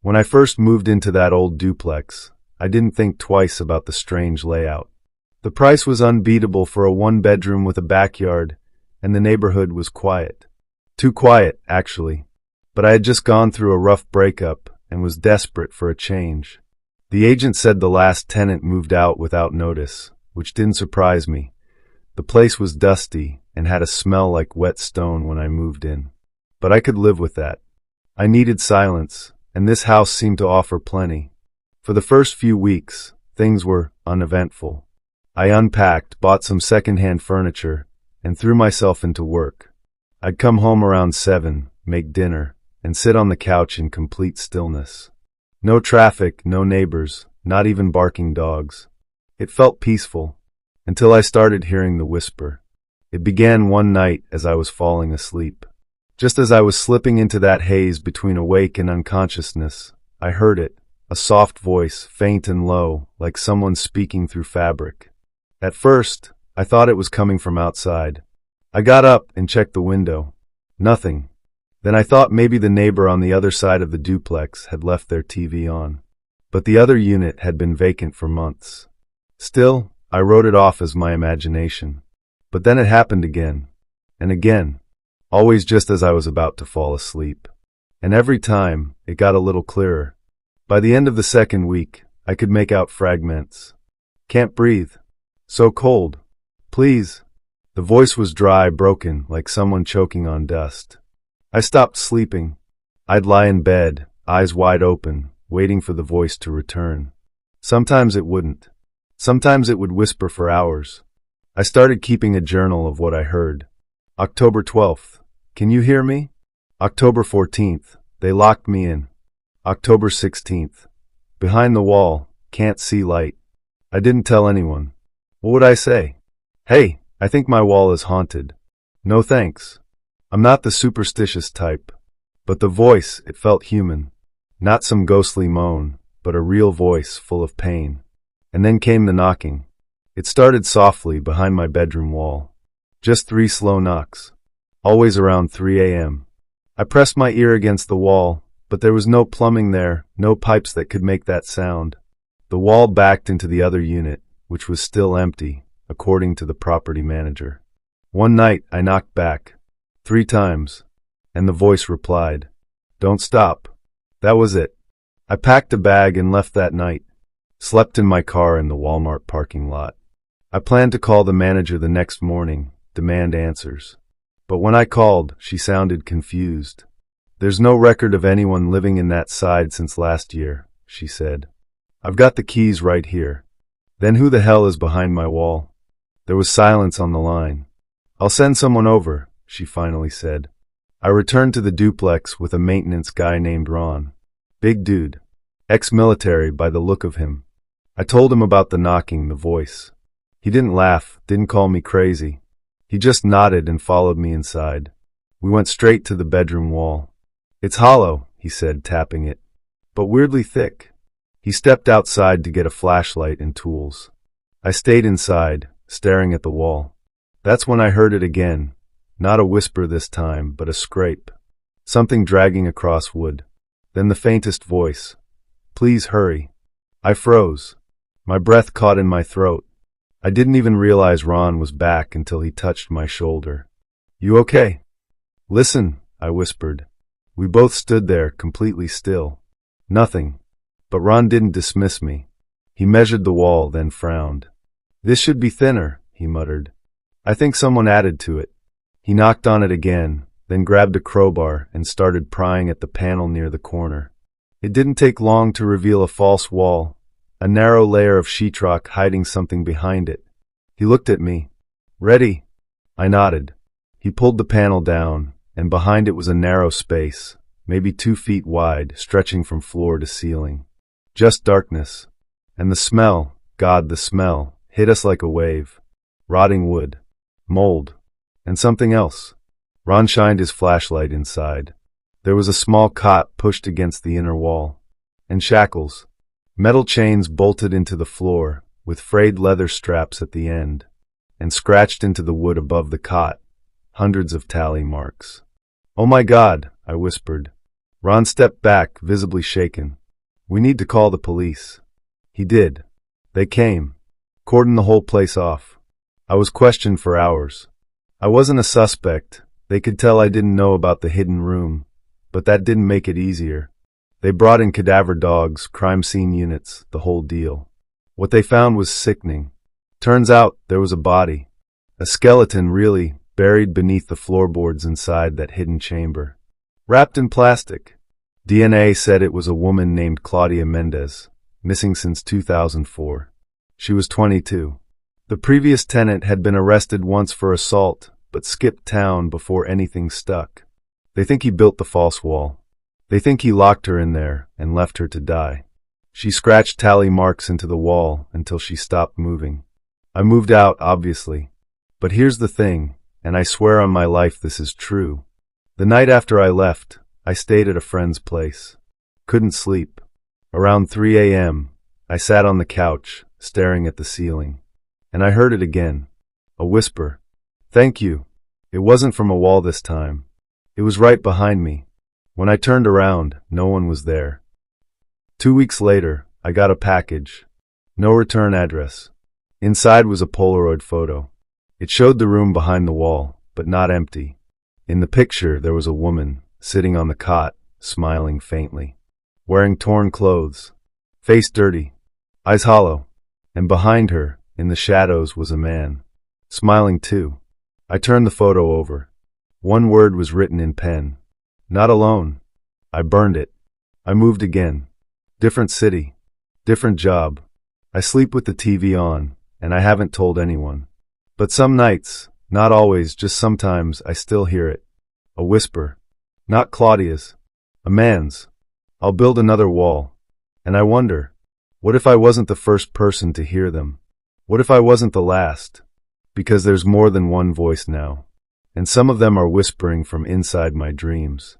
When I first moved into that old duplex, I didn't think twice about the strange layout. The price was unbeatable for a one-bedroom with a backyard, and the neighborhood was quiet. Too quiet, actually. But I had just gone through a rough breakup and was desperate for a change. The agent said the last tenant moved out without notice, which didn't surprise me. The place was dusty and had a smell like wet stone when I moved in. But I could live with that. I needed silence, and this house seemed to offer plenty. For the first few weeks, things were uneventful. I unpacked, bought some second-hand furniture, and threw myself into work. I'd come home around 7, make dinner, and sit on the couch in complete stillness. No traffic, no neighbors, not even barking dogs. It felt peaceful, until I started hearing the whisper. It began one night as I was falling asleep. Just as I was slipping into that haze between awake and unconsciousness, I heard it, a soft voice, faint and low, like someone speaking through fabric. At first, I thought it was coming from outside. I got up and checked the window. Nothing. Then I thought maybe the neighbor on the other side of the duplex had left their TV on. But the other unit had been vacant for months. Still, I wrote it off as my imagination. But then it happened again. And again. Always just as I was about to fall asleep. And every time, it got a little clearer. By the end of the second week, I could make out fragments. Can't breathe. So cold. Please. The voice was dry, broken, like someone choking on dust. I stopped sleeping. I'd lie in bed, eyes wide open, waiting for the voice to return. Sometimes it wouldn't. Sometimes it would whisper for hours. I started keeping a journal of what I heard. October 12th. Can you hear me? October 14th. They locked me in. October 16th. Behind the wall. Can't see light. I didn't tell anyone. What would I say? Hey, I think my wall is haunted. No thanks. I'm not the superstitious type. But the voice, it felt human. Not some ghostly moan, but a real voice full of pain. And then came the knocking. It started softly behind my bedroom wall. Just 3 slow knocks. Always around 3 a.m. I pressed my ear against the wall, but there was no plumbing there, no pipes that could make that sound. The wall backed into the other unit, which was still empty, according to the property manager. One night, I knocked back. 3 times. And the voice replied, "Don't stop." That was it. I packed a bag and left that night. Slept in my car in the Walmart parking lot. I planned to call the manager the next morning, demand answers. But when I called, she sounded confused. "There's no record of anyone living in that side since last year," she said. "I've got the keys right here." Then who the hell is behind my wall? There was silence on the line. "I'll send someone over," she finally said. I returned to the duplex with a maintenance guy named Ron. Big dude. Ex-military by the look of him. I told him about the knocking, the voice. He didn't laugh, didn't call me crazy. He just nodded and followed me inside. We went straight to the bedroom wall. "It's hollow," he said, tapping it, "but weirdly thick." He stepped outside to get a flashlight and tools. I stayed inside, staring at the wall. That's when I heard it again. Not a whisper this time, but a scrape. Something dragging across wood. Then the faintest voice. "Please hurry." I froze. My breath caught in my throat. I didn't even realize Ron was back until he touched my shoulder. "You okay?" "Listen," I whispered. We both stood there, completely still. Nothing. But Ron didn't dismiss me. He measured the wall, then frowned. "This should be thinner," he muttered. "I think someone added to it." He knocked on it again, then grabbed a crowbar and started prying at the panel near the corner. It didn't take long to reveal a false wall, a narrow layer of sheetrock hiding something behind it. He looked at me. "Ready?" I nodded. He pulled the panel down, and behind it was a narrow space, maybe 2 feet wide, stretching from floor to ceiling. Just darkness. And the smell, God, the smell, hit us like a wave. Rotting wood. Mold. And something else. Ron shined his flashlight inside. There was a small cot pushed against the inner wall. And shackles. Metal chains bolted into the floor, with frayed leather straps at the end. And scratched into the wood above the cot. Hundreds of tally marks. "Oh my God," I whispered. Ron stepped back, visibly shaken. We need to call the police. He did. They came. Cordoned the whole place off. I was questioned for hours. I wasn't a suspect. They could tell I didn't know about the hidden room, but that didn't make it easier. They brought in cadaver dogs, crime scene units, the whole deal. What they found was sickening. Turns out there was a body. A skeleton, really, buried beneath the floorboards inside that hidden chamber. Wrapped in plastic. DNA said it was a woman named Claudia Mendez, missing since 2004. She was 22. The previous tenant had been arrested once for assault, but skipped town before anything stuck. They think he built the false wall. They think he locked her in there and left her to die. She scratched tally marks into the wall until she stopped moving. I moved out, obviously. But here's the thing, and I swear on my life this is true. The night after I left, I stayed at a friend's place. Couldn't sleep. Around 3 a.m., I sat on the couch, staring at the ceiling. And I heard it again. A whisper. Thank you. It wasn't from a wall this time. It was right behind me. When I turned around, no one was there. 2 weeks later, I got a package. No return address. Inside was a Polaroid photo. It showed the room behind the wall, but not empty. In the picture, there was a woman, sitting on the cot, smiling faintly. Wearing torn clothes. Face dirty. Eyes hollow. And behind her, in the shadows, was a man. Smiling too. I turned the photo over. One word was written in pen. Not alone. I burned it. I moved again. Different city. Different job. I sleep with the TV on, and I haven't told anyone. But some nights, not always, just sometimes, I still hear it. A whisper. Not Claudia's. A man's. I'll build another wall. And I wonder, what if I wasn't the first person to hear them? What if I wasn't the last? Because there's more than one voice now. And some of them are whispering from inside my dreams.